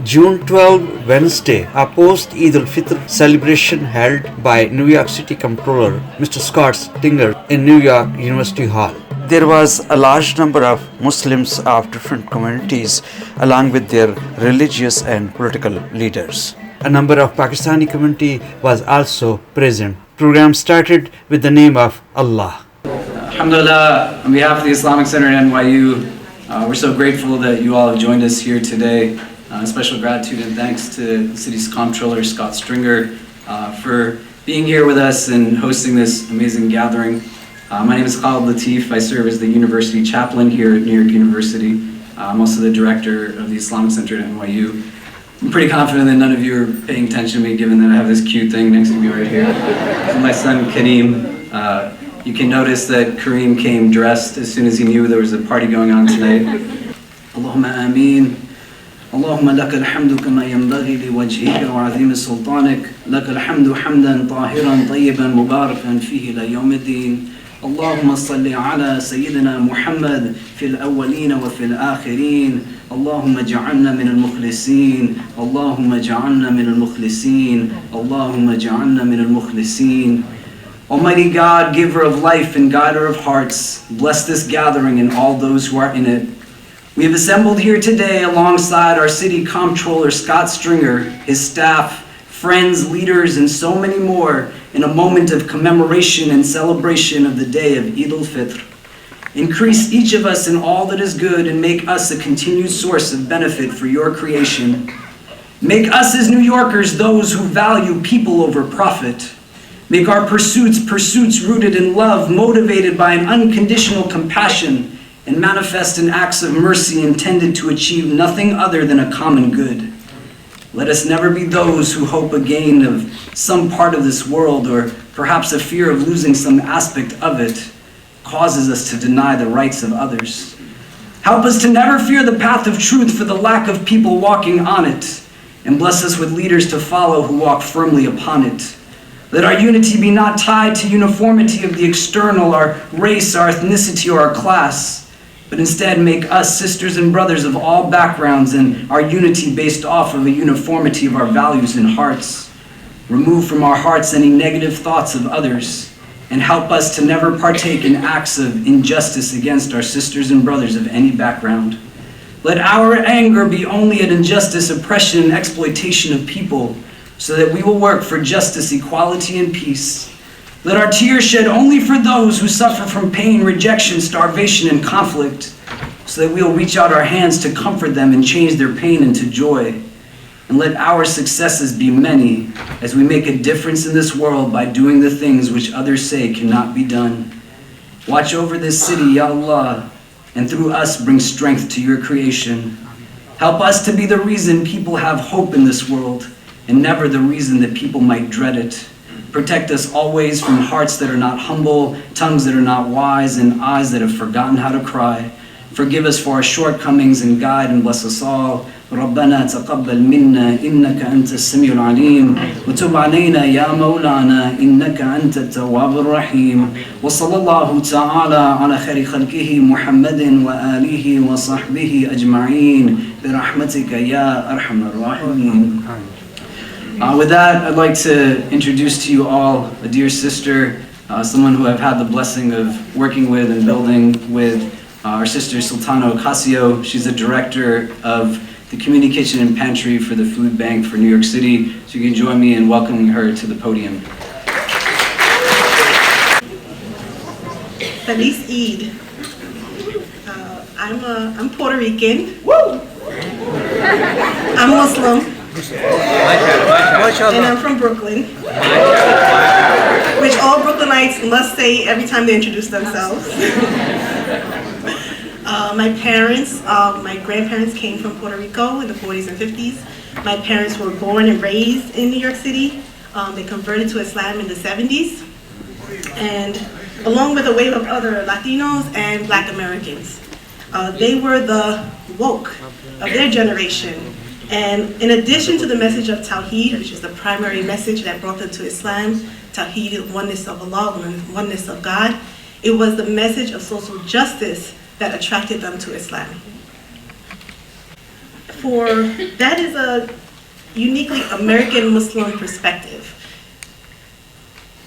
June 12, Wednesday, a post-Eid al-Fitr celebration held by New York City Comptroller Mr. Scott Stringer in New York University Hall. There was a large number of Muslims of different communities along with their religious and political leaders. A number of Pakistani community was also present. Program started with the name of Allah. Alhamdulillah, on behalf of the Islamic Center at NYU, we're so grateful that you all have joined us here today. Special gratitude and thanks to the city's Comptroller, Scott Stringer, for being here with us and hosting this amazing gathering. My name is Khalid Latif. I serve as the University Chaplain here at New York University. I'm also the Director of the Islamic Center at NYU. I'm pretty confident that none of you are paying attention to me given that I have this cute thing next to me right here. This is my son Kareem. You can notice that Kareem came dressed as soon as he knew there was a party going on tonight. Allahumma ameen. اللهم لك الحمد كما ينبغي لوجهك وعظيم سلطانك لك الحمد حمدا طاهرا طيبا مباركا فيه إلى يوم الدين اللهم صل على سيدنا محمد في الأولين وفي الآخرين اللهم اجعلنا من المخلصين اللهم اجعلنا من المخلصين اللهم اجعلنا من المخلصين. Almighty God, giver of life and guider of hearts, bless this gathering and all those who are in it. We have assembled here today alongside our city comptroller, Scott Stringer, his staff, friends, leaders, and so many more in a moment of commemoration and celebration of the day of Eid al-Fitr. Increase each of us in all that is good and make us a continued source of benefit for your creation. Make us as New Yorkers those who value people over profit. Make our pursuits rooted in love, motivated by an unconditional compassion, and manifest in acts of mercy intended to achieve nothing other than a common good. Let us never be those who hope a gain of some part of this world or perhaps a fear of losing some aspect of it causes us to deny the rights of others. Help us to never fear the path of truth for the lack of people walking on it, and bless us with leaders to follow who walk firmly upon it. Let our unity be not tied to uniformity of the external, our race, our ethnicity, or our class, but instead make us sisters and brothers of all backgrounds and our unity based off of a uniformity of our values and hearts. Remove from our hearts any negative thoughts of others and help us to never partake in acts of injustice against our sisters and brothers of any background. Let our anger be only at injustice, oppression, and exploitation of people so that we will work for justice, equality, and peace. Let our tears shed only for those who suffer from pain, rejection, starvation, and conflict, so that we will reach out our hands to comfort them and change their pain into joy. And let our successes be many as we make a difference in this world by doing the things which others say cannot be done. Watch over this city, Ya Allah, and through us bring strength to your creation. Help us to be the reason people have hope in this world, and never the reason that people might dread it. Protect us always from hearts that are not humble, tongues that are not wise, and eyes that have forgotten how to cry. Forgive us for our shortcomings and guide and bless us all. ربنا تقبل منا إنك أنت السميع العليم وتب علينا يا مولانا إنك أنت التواب الرحيم وصلى الله تعالى على خير خلقه محمد وآله وصحبه أجمعين برحمتك يا أرحم الراحمين. With that, I'd like to introduce to you all a dear sister, someone who I've had the blessing of working with and building with, our sister Sultana Ocasio. She's the director of the Community Kitchen and Pantry for the Food Bank for New York City. So you can join me in welcoming her to the podium. Feliz Eid. I'm Puerto Rican. Woo! I'm Muslim. And I'm from Brooklyn, which all Brooklynites must say every time they introduce themselves. My grandparents came from Puerto Rico in the 40s and 50s. My parents were born and raised in New York City. They converted to Islam in the 70s, and along with a wave of other Latinos and Black Americans. They were the woke of their generation. And in addition to the message of Tawheed, which is the primary message that brought them to Islam, Tawheed is oneness of Allah, oneness of God, it was the message of social justice that attracted them to Islam. that is a uniquely American Muslim perspective.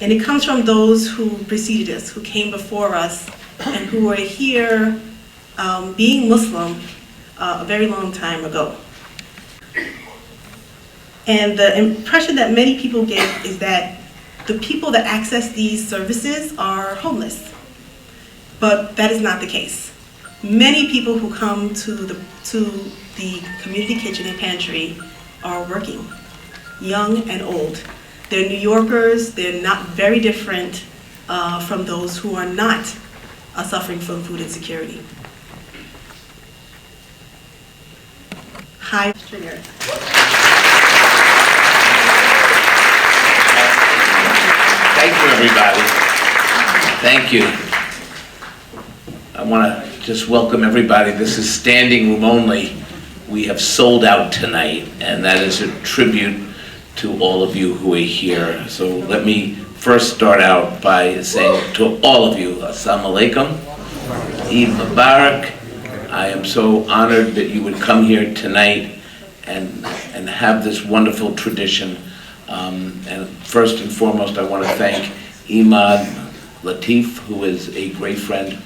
And it comes from those who preceded us, who came before us, and who were here being Muslim a very long time ago. And the impression that many people get is that the people that access these services are homeless. But that is not the case. Many people who come to the community kitchen and pantry are working, young and old. They're New Yorkers. They're not very different from those who are not suffering from food insecurity. Hi, Stringer. Thank you, everybody. Thank you. I want to just welcome everybody. This is standing room only. We have sold out tonight, and that is a tribute to all of you who are here. So let me first start out by saying to all of you, Assalamu alaikum, Eid Mubarak. I am so honored that you would come here tonight and have this wonderful tradition. And first and foremost, I want to thank Imad Latif, who is a great friend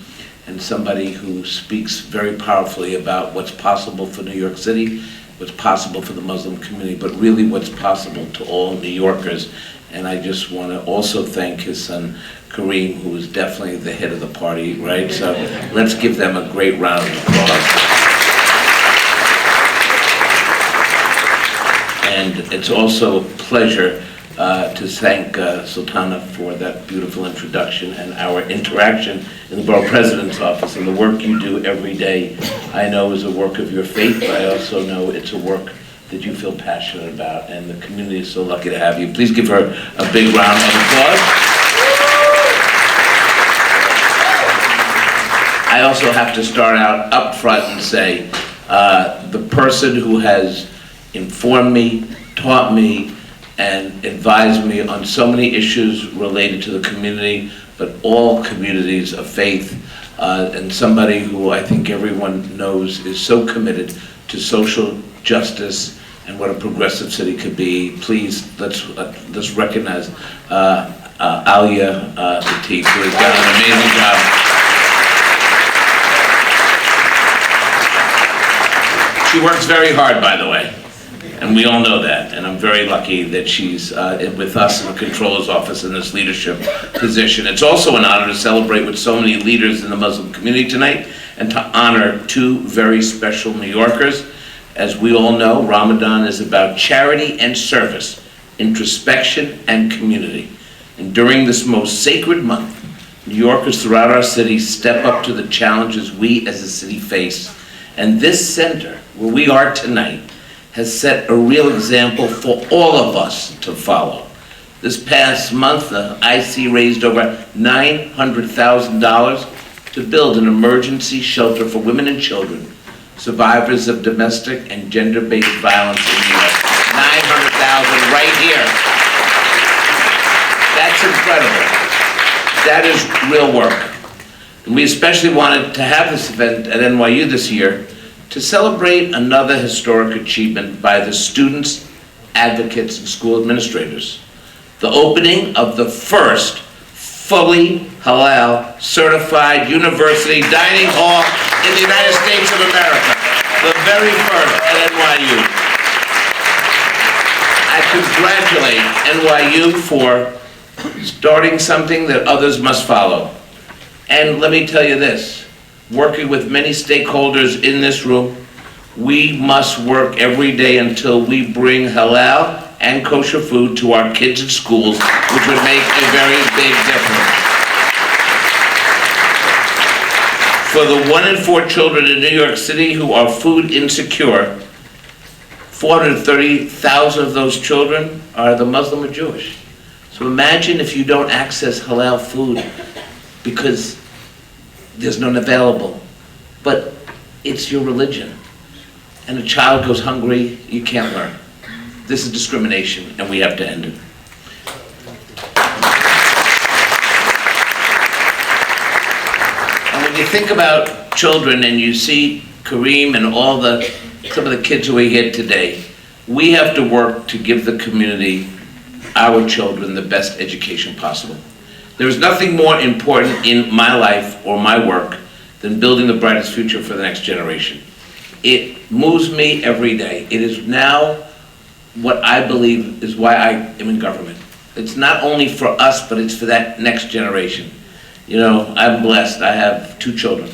and somebody who speaks very powerfully about what's possible for New York City, what's possible for the Muslim community, but really what's possible to all New Yorkers. And I just want to also thank his son, Kareem, who is definitely the head of the party, right? So let's give them a great round of applause. And it's also a pleasure to thank Sultana for that beautiful introduction and our interaction in the Borough President's office, and the work you do every day I know is a work of your faith, but I also know it's a work that you feel passionate about, and the community is so lucky to have you. Please give her a big round of applause. I also have to start out up front and say the person who has informed me, taught me, and advised me on so many issues related to the community, but all communities of faith, and somebody who I think everyone knows is so committed to social justice and what a progressive city could be. Please, let's recognize Alia Latif, who has done an amazing job. She works very hard, by the way, and we all know that, and I'm very lucky that she's with us in the Comptroller's office in this leadership position. It's also an honor to celebrate with so many leaders in the Muslim community tonight and to honor two very special New Yorkers. As we all know, Ramadan is about charity and service, introspection and community. And during this most sacred month, New Yorkers throughout our city step up to the challenges we as a city face. And this center, where we are tonight, has set a real example for all of us to follow. This past month, the IC raised over $900,000 to build an emergency shelter for women and children, survivors of domestic and gender-based violence in New York. $900,000 right here. That's incredible. That is real work. And we especially wanted to have this event at NYU this year to celebrate another historic achievement by the students, advocates, and school administrators. The opening of the first fully halal certified university dining hall in the United States of America. The very first at NYU. I congratulate NYU for starting something that others must follow. And let me tell you this, working with many stakeholders in this room, we must work every day until we bring halal and kosher food to our kids in schools, which would make a very big difference. For the 1 in 4 children in New York City who are food insecure, 430,000 of those children are either Muslim or Jewish. So imagine if you don't access halal food because there's none available, but it's your religion. And a child goes hungry, you can't learn. This is discrimination, and we have to end it. And when you think about children and you see Kareem and all the some of the kids who are here today, we have to work to give the community, our children, the best education possible. There is nothing more important in my life or my work than building the brightest future for the next generation. It moves me every day. It is now what I believe is why I am in government. It's not only for us, but it's for that next generation. You know, I'm blessed. I have 2 children.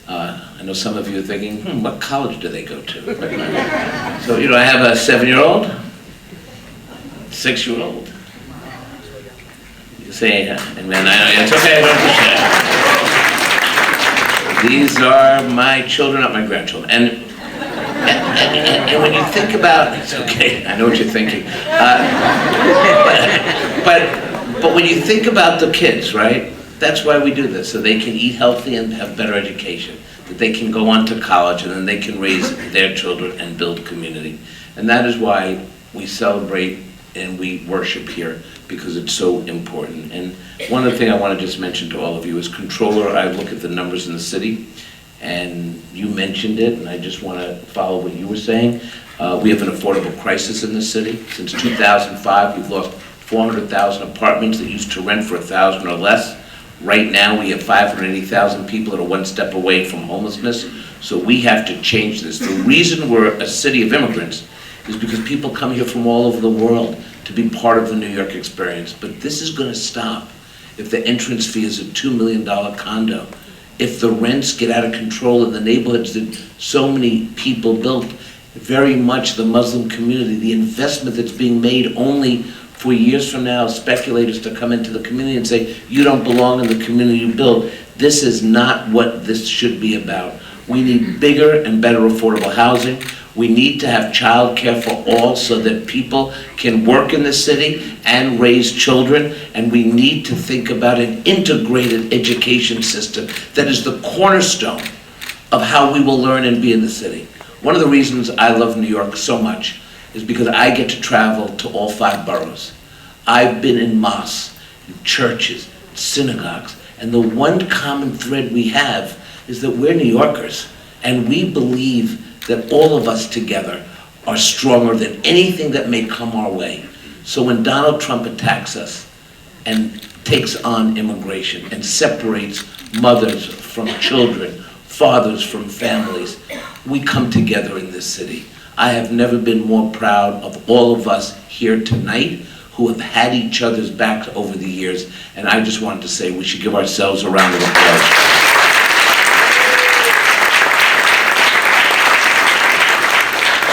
I know some of you are thinking, what college do they go to? So, you know, I have a 7-year-old, 6-year-old. You say, amen, I know, it's okay, don't push it. These are my children, not my grandchildren. And when you think about, it's okay, I know what you're thinking. But when you think about the kids, right? That's why we do this, so they can eat healthy and have better education, that they can go on to college and then they can raise their children and build community. And that is why we celebrate and we worship here, because it's so important. And one other thing I want to just mention to all of you is Comptroller. I look at the numbers in the city, and you mentioned it, and I just want to follow what you were saying. We have an affordable crisis in the city. Since 2005, we've lost 400,000 apartments that used to rent for $1,000 or less. Right now, we have 580,000 people that are one step away from homelessness. So we have to change this. The reason we're a city of immigrants is because people come here from all over the world to be part of the New York experience. But this is going to stop if the entrance fee is a $2 million condo, if the rents get out of control in the neighborhoods that so many people built, very much the Muslim community, the investment that's being made only for years from now, speculators to come into the community and say, you don't belong in the community you build. This is not what this should be about. We need bigger and better affordable housing. We need to have child care for all so that people can work in the city and raise children. And we need to think about an integrated education system that is the cornerstone of how we will learn and be in the city. One of the reasons I love New York so much is because I get to travel to all 5 boroughs. I've been in mosques, in churches, synagogues, and the one common thread we have is that we're New Yorkers, and we believe that all of us together are stronger than anything that may come our way. So when Donald Trump attacks us and takes on immigration and separates mothers from children, fathers from families, we come together in this city. I have never been more proud of all of us here tonight who have had each other's backs over the years, and I just wanted to say we should give ourselves a round of applause.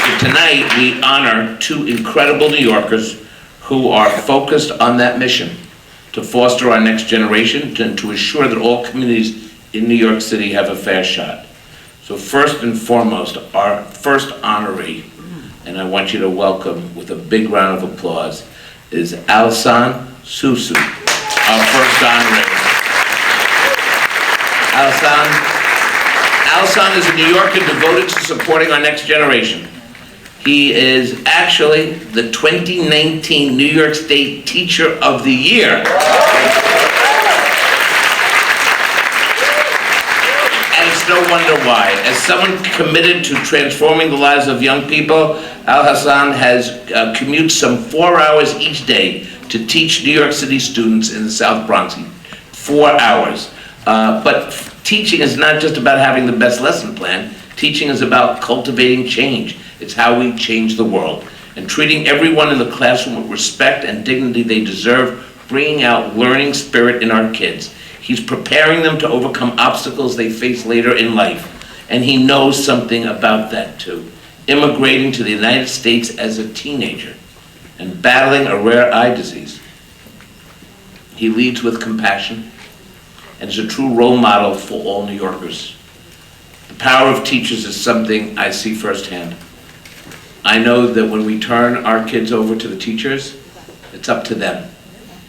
So tonight we honor 2 incredible New Yorkers who are focused on that mission to foster our next generation and to assure that all communities in New York City have a fair shot. So first and foremost, our first honoree, and I want you to welcome with a big round of applause, is Alsan Susu, our first honoree. Alsan is a New Yorker devoted to supporting our next generation. He is actually the 2019 New York State Teacher of the Year. No wonder why. As someone committed to transforming the lives of young people, Al-Hassan has commutes some 4 hours each day to teach New York City students in the South Bronx. 4 hours. But teaching is not just about having the best lesson plan. Teaching is about cultivating change. It's how we change the world. And treating everyone in the classroom with respect and dignity they deserve, bringing out learning spirit in our kids. He's preparing them to overcome obstacles they face later in life. And he knows something about that too. Immigrating to the United States as a teenager and battling a rare eye disease. He leads with compassion and is a true role model for all New Yorkers. The power of teachers is something I see firsthand. I know that when we turn our kids over to the teachers, it's up to them.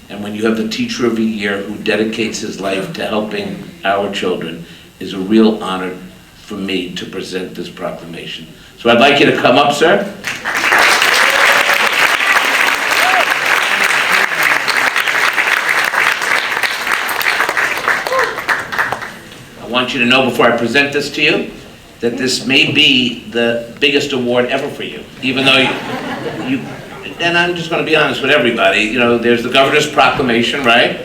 And when you have the Teacher of the Year who dedicates his life to helping our children, is a real honor for me to present this proclamation. So I'd like you to come up, sir. I want you to know before I present this to you, that this may be the biggest award ever for you, even though you and I'm just going to be honest with everybody, you know, there's the governor's proclamation, right?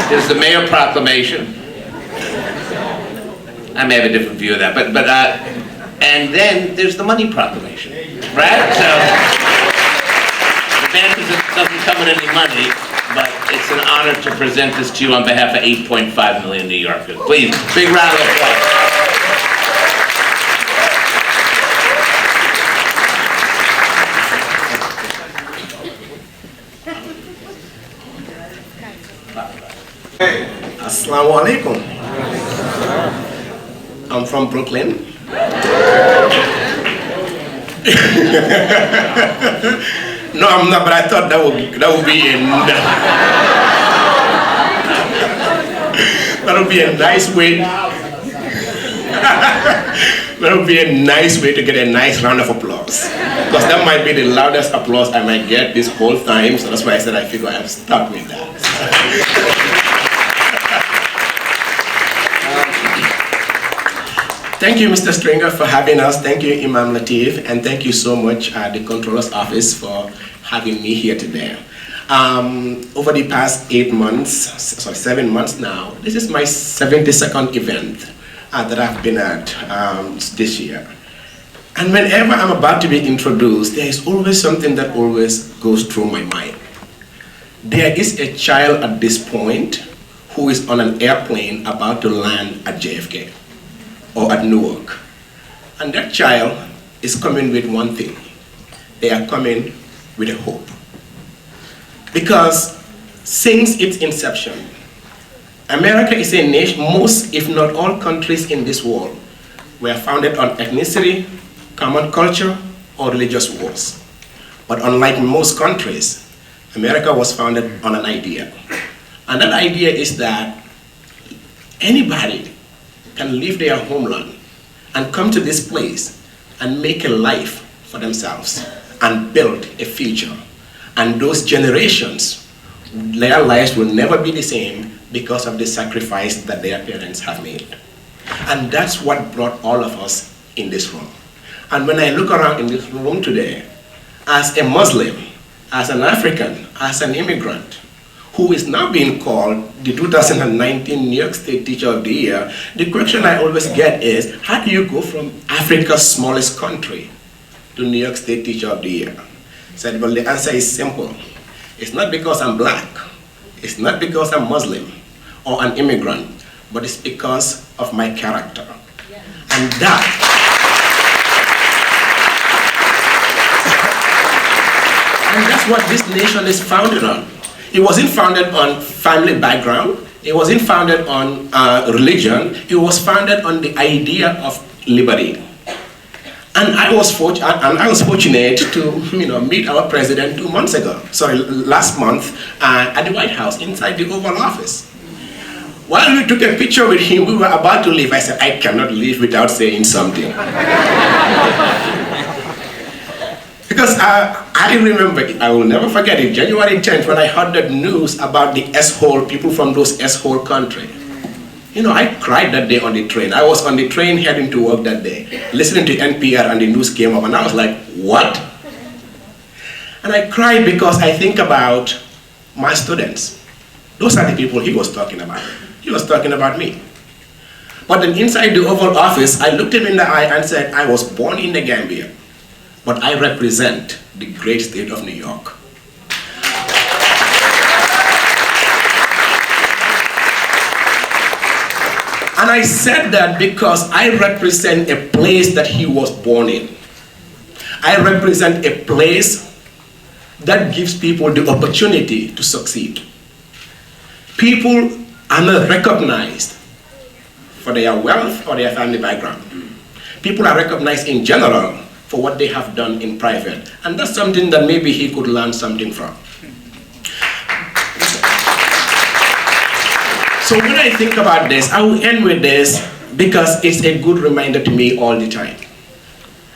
There's the mayor proclamation. I may have a different view of that, but and then there's the money proclamation, right? So the advantage doesn't come with any money, but it's an honor to present this to you on behalf of 8.5 million New Yorkers. Please, big round of applause. Assalamu alaikum. I'm from Brooklyn. No, I'm not, but I thought that would be a nice way. That would be a nice way to get a nice round of applause. Because that might be the loudest applause I might get this whole time, so that's why I said I figure I'll start with that. Thank you, Mr. Stringer, for having us. Thank you, Imam Latif, and thank you so much, the Comptroller's Office, for having me here today. Over the past 7 months now, this is my 72nd event that I've been at this year. And whenever I'm about to be introduced, there is always something that always goes through my mind. There is a child at this point who is on an airplane about to land at JFK or at Newark. And that child is coming with one thing. They are coming with a hope. Because since its inception, America is a nation, most if not all countries in this world were founded on ethnicity, common culture, or religious wars. But unlike most countries, America was founded on an idea. And that idea is that anybody can leave their homeland and come to this place and make a life for themselves and build a future. And those generations, their lives will never be the same because of the sacrifice that their parents have made. And that's what brought all of us in this room. And when I look around in this room today, as a Muslim, as an African, as an immigrant, who is now being called the 2019 New York State Teacher of the Year, the question I always get is, how do you go from Africa's smallest country to New York State Teacher of the Year? I said, well, the answer is simple. It's not because I'm black, it's not because I'm Muslim or an immigrant, but it's because of my character. Yeah. And that's what this nation is founded on. It wasn't founded on family background. It wasn't founded on religion. It was founded on the idea of liberty. And I was fortunate to meet our president last month at the White House, inside the Oval Office. While we took a picture with him, we were about to leave. I said, I cannot leave without saying something. Because I remember, I will never forget it, January 10th, when I heard the news about the S-hole, people from those S-hole countries. I cried that day on the train. I was on the train heading to work that day, listening to NPR, and the news came up, and I was like, what? And I cried because I think about my students. Those are the people he was talking about. He was talking about me. But then inside the Oval Office, I looked him in the eye and said, I was born in the Gambia, but I represent the great state of New York. And I said that because I represent a place that he was born in. I represent a place that gives people the opportunity to succeed. People are not recognized for their wealth or their family background. People are recognized in general for what they have done in private. And that's something that maybe he could learn something from. So when I think about this, I will end with this because it's a good reminder to me all the time.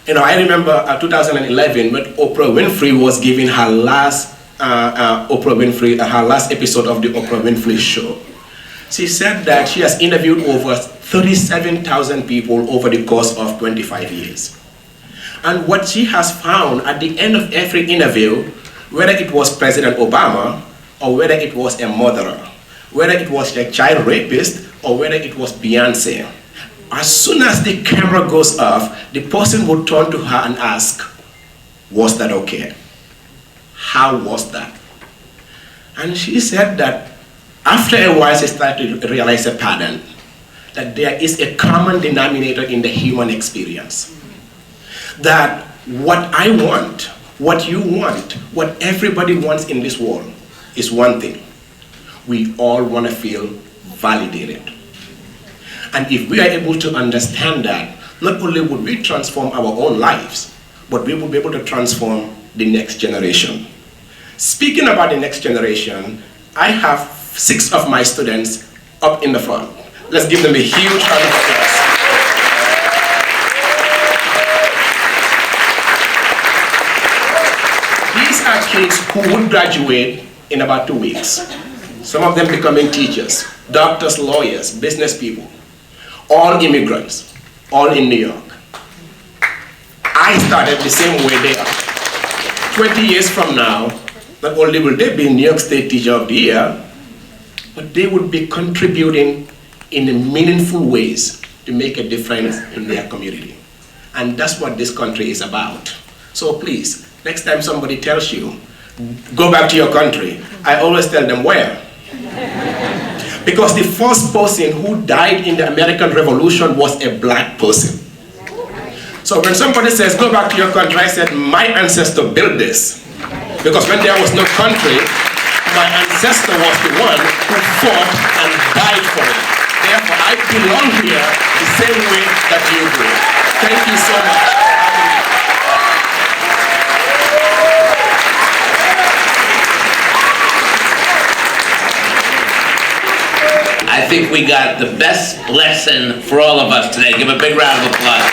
I remember 2011 when Oprah Winfrey was giving her last episode of the Oprah Winfrey Show. She said that she has interviewed over 37,000 people over the course of 25 years. And what she has found at the end of every interview, whether it was President Obama, or whether it was a murderer, whether it was a child rapist, or whether it was Beyonce, as soon as the camera goes off, the person would turn to her and ask, was that okay? How was that? And she said that after a while she started to realize a pattern, that there is a common denominator in the human experience. That what I want, what you want, what everybody wants in this world is one thing. We all want to feel validated. And if we are able to understand that, not only would we transform our own lives, but we will be able to transform the next generation. Speaking about the next generation, I have 6 of my students up in the front. Let's give them a huge round of applause. These are kids who would graduate in about 2 weeks. Some of them becoming teachers, doctors, lawyers, business people, all immigrants, all in New York. I started the same way they are. 20 years from now, not only will they be New York State Teacher of the Year, but they would be contributing in meaningful ways to make a difference in their community. And that's what this country is about. So please, next time somebody tells you, go back to your country, I always tell them where. Because the first person who died in the American Revolution was a black person. So when somebody says, go back to your country, I said, my ancestor built this. Because when there was no country, my ancestor was the one who fought and died for it. Therefore, I belong here the same way that you do. Thank you so much. I think we got the best lesson for all of us today. Give a big round of applause.